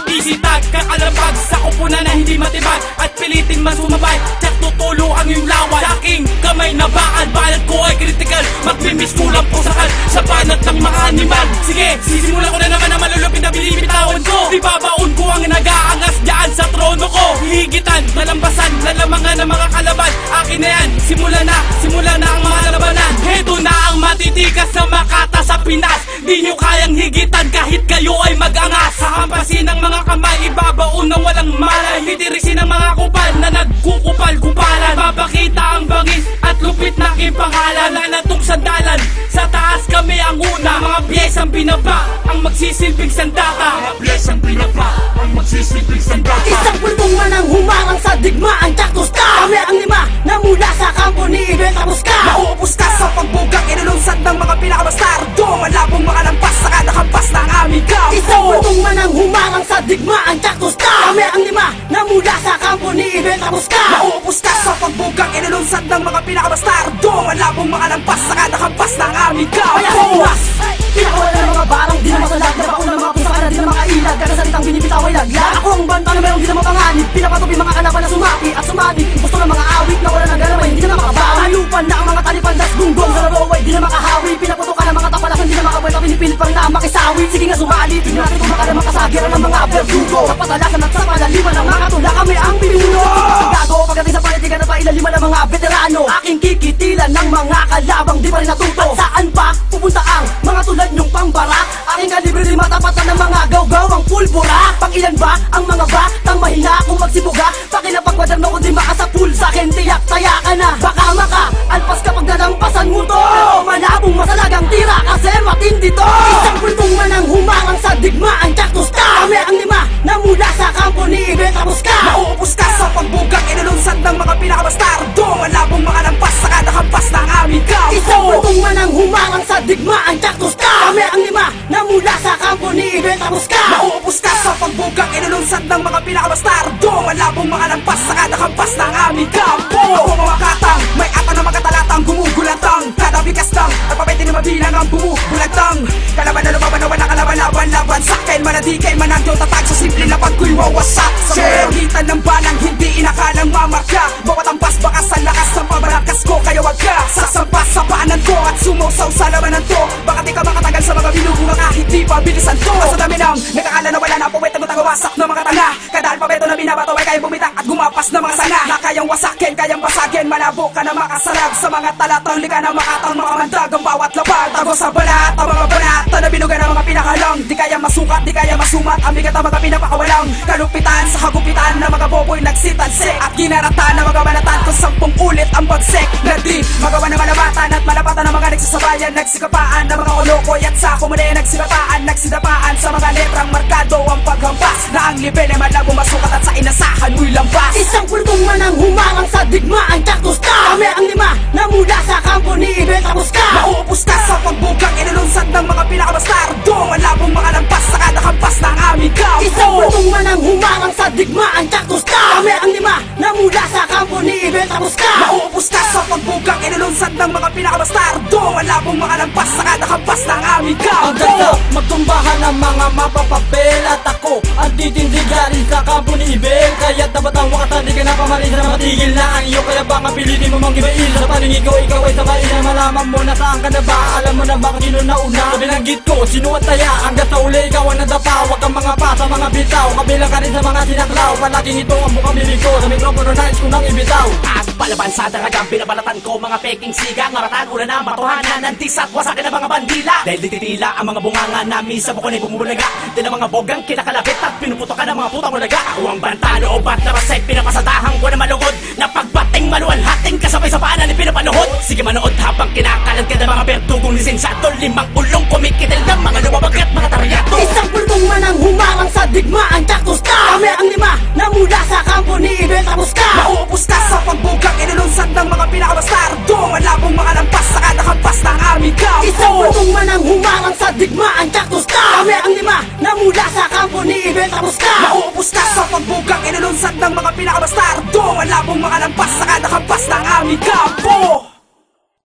Isitag, kakalabag sa kupunan na hindi matibag at pilitin man sumabay, tsak tutulo ang iyong lawan. Sa aking kamay na bakal, balat ko ay critical, magmimiss kulang po sakal sa banat ng mga animal. Sige, sisimulan ko na naman ang malulupit na binibitawan ko. Ibabaon ko ang nag-aangas dyan sa trono ko. Higitan, lalambasan, lalamangan ng mga kalaban. Akin na yan, simula na ang mga labanan. Heto na ang matitikas na makata sa Pinas. Di nyo kayang higitan kahit kayo ay mag-angas. Hahampasin ng mga kamay, ibabaon na walang malay. Hitirisin ang mga kupal na nagkukupal-kupalan. Papakita ang bangis at lupit na aking pangalan. Nanatong sandalan, sa taas kami ang una. Mga piyesang binaba, ang magsisilbing sandata. Mga piyesang binaba, ang magsisilbing sandata. Isang pultong manang humarang sa digmaan, tsakusta. Kami ang lima na mula sa kampo ni Ibenta Musca. Mauupos ka sa pagbugang inulunsad ng mga pinakabastardo. Malabong makalampas sa kadakampas ng aming kampo. Isang pultong manang humarang sa digmaan, tsakusta. Kami ang lima na mula sa kampo ni Ibenta Musca. Mauupos ka sa pagbugang inulunsad ng mga pinakabastardo. Malabong makalampas sa kadakampas ng aming Kaya sa kampo. iwas, pinakawala ng mga barang, di na masalag. Nabaon ng mga pusa ka na di na makailag. Kakasalitang binibitaw ay laglag. Ako ang banta na mayroong di na mapanganib. Pinapatupi mga kalaban na sumapi at sumabi. Gusto ng mga awit na wala ng galamay, hindi na makabawi. Halupan na ang mga talipandas, gunggong sa laro ay di na makahawi. Pinaputukan ng mga tapalasan, di na makabuhay. Pinipilit pa rin na makisawi. Sige nga sumali, tignan natin kung makala makasagiran ng mga verdugo. Sa patalasan at sa palaliman ng mga tula, kami ang pinuno. Sa gago, pagdating sa panitigan at pailaliman ng mga veterano. Aking kikitilan ng mga kalabang di pa rin natuto. At saan pa pupunta ang mga tulad nyong pambara? Aking kalibre di matapatan ng mga gaw-gaw ang pulbura. Pangilan ba ang mga batang mahina kung magsibuga? Pakilapagwadang ako di makasapul sa akin, tiyak taya ka na. Baka alpas kapag nalampasan mo to. Malabong masalagang tira kasi matindi to. Isang pultong manang humarang sa digmaan, tsakusta. Kami ang lima na mula sa kampo ni Ibenta Musca. Mauupos ka sa pagbugang inulunsad ng mga pinakabastardo. Malabong makalampas sa kadakampas ng aming kampo. Isang pultong manang humarang sa digmaan, tsakusta. Kami ang lima na mula sa kampo ni Ibenta Musca. Mauupos ka sa pagbugang inulunsad ng mga pinakabastardo. Malabong makalampas sa kadakampas ng aming kampo. Ako mga katang, may atang na mga talatang gumugulatang. Kada bigas lang, at papete ni mabilang ang bumubulatang. Kalaban na lumaban na walang kalaban-laban-laban. Sa akin man na di kayo managyo tatag sa simple na pagku'y wawasak. Sa merongitan ng balang hindi inakalang mamarka. Bawat ampas baka sa lakas ng pabarakas ko. Kaya wag ka sasampas sa paanan ko at sumusaw sa labanan to. Baka di ka makatagal sa mga binubunga kahit di pa bilisan to. Sa dami ng nakakala na wala na puwet na wasak ng mga tanga. Kada alpabeto na binabato ay kayang bumitak at gumapas ng mga sanga. Na kayang wasakin, kayang basagin. Malabo ka na makasalag sa mga talatang lika na makatang mga mandag. Ang bawat laban, tago sa balat, ang mga banat na binugan ng mga pinakalang. Di kaya masukat, di kaya masumat. Ang bigat ang mga pinapakawalang kalupitan sa hagupitan na mga boboy nagsitalsik. At ginaratan na mga banatan kung 10 ulit ang bagsik. Na di magawa ng malabatan at malapatan ng mga nagsasabayan. Nagsikapaan ng mga olokoy at sa kumuli nagsibataan. Nagsidapaan sa mga letrang markado ang paghampas. Na ang level ay malabo masukat at sa inasahan mo'y lampas. Isang pultong manang humarang sa digmaan, tsakusta. Kami ang lima na mula sa kampo ni Ibenta Musca. Mauupos ka sa pagbugang inulunsad ng mga pinakabastardo. Malabong makalampas sa kadakampas ng aming kampo. Isang pultong manang humarang sa digmaan, tsakusta. Kami ang lima na mula sa kampo ni Ibenta Musca. Mauupos ka sa pagbugang inulunsad ng mga pinakabastardo. Malabong makalampas sa kadakampas ng aming Ang kampo. ganda, magtumbahan ng mga mapapapel. At ako ang titindigarin sa kampo ni Ibel. Kaya't dapat ang wakatan, di ka na pamarin na matigil na ang iyo. Kaya baka pilitin mo mang gibail. Sa paningin ko, ikaw ay sabay na malaman mo na saan ka na ba. Alam mo na baka sino na una. Sa binanggit ko, sino at taya. Hanggang sa uli, ikaw ang nadapa. Huwag kang mga pa sa mga bitaw. Kabilang ka rin sa mga sinaklaw. Palaging ito ang bukang bibig ko. Sa mikropono nais ko nang ibitaw. At palaban sa daragang pinabalatan ko mga peking sigang. Maratan, ulan na, matuhanan, nantis at wasakin ng mga bandila. Dahil dititila ang mga bunganga namin sa bukon ay bumubulaga. Din ang mga bogang kinakalapit at pinuputokan ng mga putang ulaga. Ako ang banta, loobat na rasay, pinapasadahan ko na malugod. Na pagbating maluwalhating kasabay sa paanan ni pinapanuhod. Sige manood habang kinakalan ka ng mga berdugong lisensyado. 5 ulong kumikitil ng mga lumabagat mga taryato. Isang pultong manang humarang sa digmaan, tsakusta. Kami ang lima na mula sa kampo ni Ibenta Musca. Mauupos ka sa pagbugang inulunsad ng mga pinakabastardo. Malabong makalampas sa kadakampas na mula sa kampo ni Ibel. Tapos ka! Mauupos ka sa pagbugang inulunsad ng mga pinakabastardo. Malabong mga lampas, saka nakampas ng aming kampo.